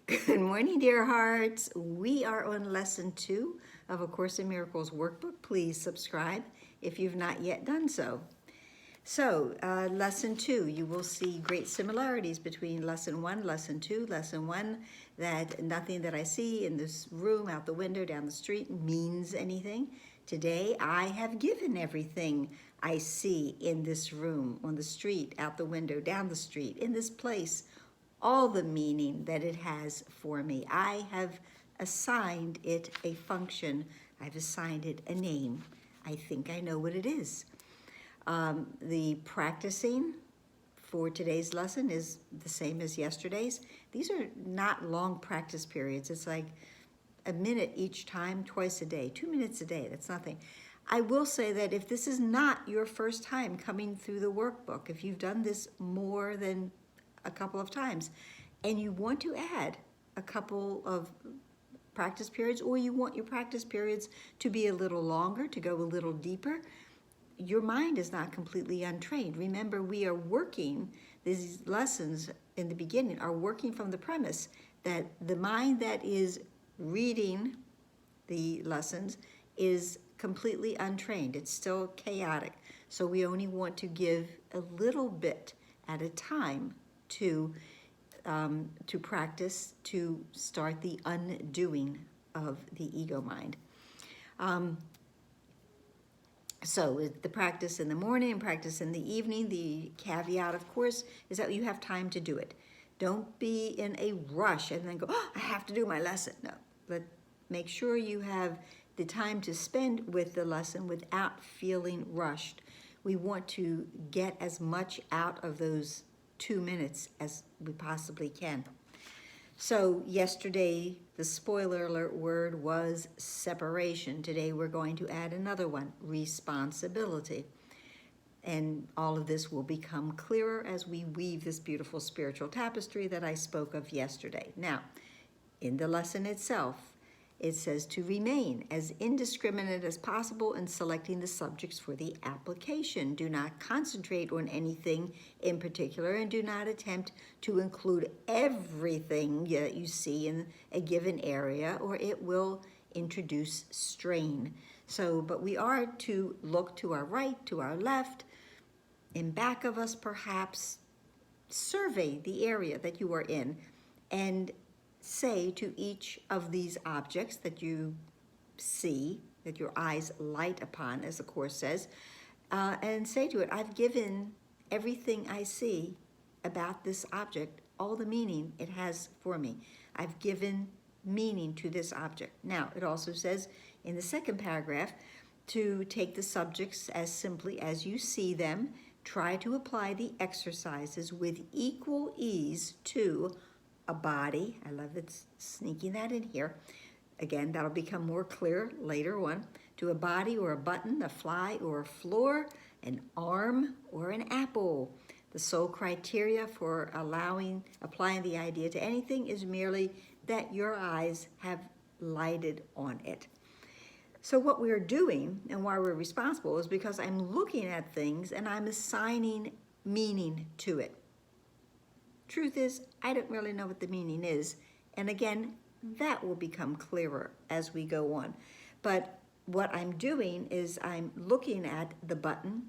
Good morning, dear hearts. We are on lesson 2 of A Course in Miracles workbook. Please subscribe if you've not yet done so. Lesson 2, you will see great similarities between lesson 1, lesson 2. Lesson 1, that nothing that I see in this room, out the window, down the street means anything. Today, I have given everything I see in this room, on the street, out the window, down the street, in this place, all the meaning that it has for me. I have assigned it a function. I've assigned it a name. I think I know what it is. The practicing for today's lesson is the same as yesterday's. These are not long practice periods. It's like a minute each time, twice a day, 2 minutes a day. That's nothing. I will say that if this is not your first time coming through the workbook, if you've done this more than a couple of times and you want to add a couple of practice periods, or you want your practice periods to be a little longer, to go a little deeper, your mind is not completely untrained. Remember, we are working, these lessons in the beginning are working from the premise that the mind that is reading the lessons is completely untrained. It's still chaotic. So we only want to give a little bit at a time to practice, to start the undoing of the ego mind. So the practice in the morning and practice in the evening, the caveat, of course, is that you have time to do it. Don't be in a rush and then go, oh, I have to do my lesson. No, but make sure you have the time to spend with the lesson without feeling rushed. We want to get as much out of those 2 minutes as we possibly can. So yesterday, the spoiler alert word was separation. Today we're going to add another one, responsibility. And all of this will become clearer as we weave this beautiful spiritual tapestry that I spoke of yesterday. Now, in the lesson itself, it says to remain as indiscriminate as possible in selecting the subjects for the application. Do not concentrate on anything in particular, and do not attempt to include everything that you see in a given area, or it will introduce strain. But we are to look to our right, to our left, in back of us perhaps, survey the area that you are in, and say to each of these objects that you see, that your eyes light upon, as the Course says, and say to it, I've given everything I see about this object, all the meaning it has for me. I've given meaning to this object. Now, it also says in the second paragraph to take the subjects as simply as you see them. Try to apply the exercises with equal ease to a body. I love it, sneaking that in here. Again, that'll become more clear later on. To a body or a button, a fly or a floor, an arm or an apple. The sole criteria for applying the idea to anything is merely that your eyes have lighted on it. So what we're doing and why we're responsible is because I'm looking at things and I'm assigning meaning to it. Truth is, I don't really know what the meaning is. And again, that will become clearer as we go on. But what I'm doing is I'm looking at the button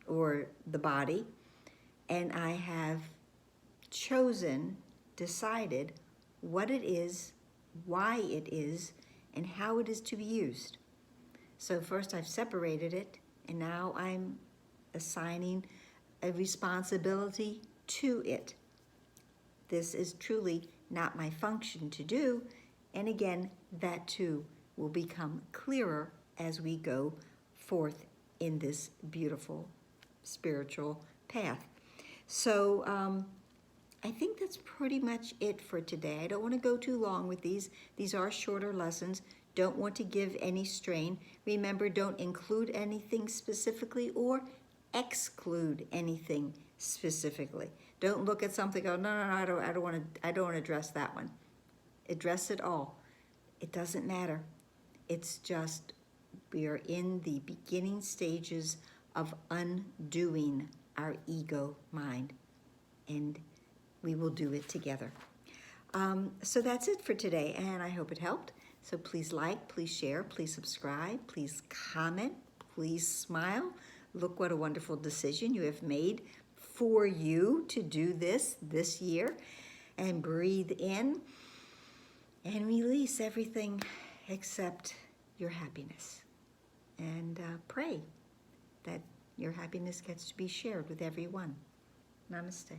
or the body, and I have decided what it is, why it is, and how it is to be used. So first I've separated it, and now I'm assigning a responsibility to it. This is truly not my function to do, and again, that too will become clearer as we go forth in this beautiful spiritual path. So I think that's pretty much it for today. I don't want to go too long with these. These are shorter lessons. Don't want to give any strain. Remember, don't include anything specifically or exclude anything specifically. Don't look at something, go, no, I don't want to address that one. Address it all. It doesn't matter. It's just we are in the beginning stages of undoing our ego mind, and we will do it together. So that's it for today, and I hope it helped. So please like, please share, please subscribe, please comment, please smile. Look what a wonderful decision you have made for you to do this year. And breathe in and release everything except your happiness. And pray that your happiness gets to be shared with everyone. Namaste.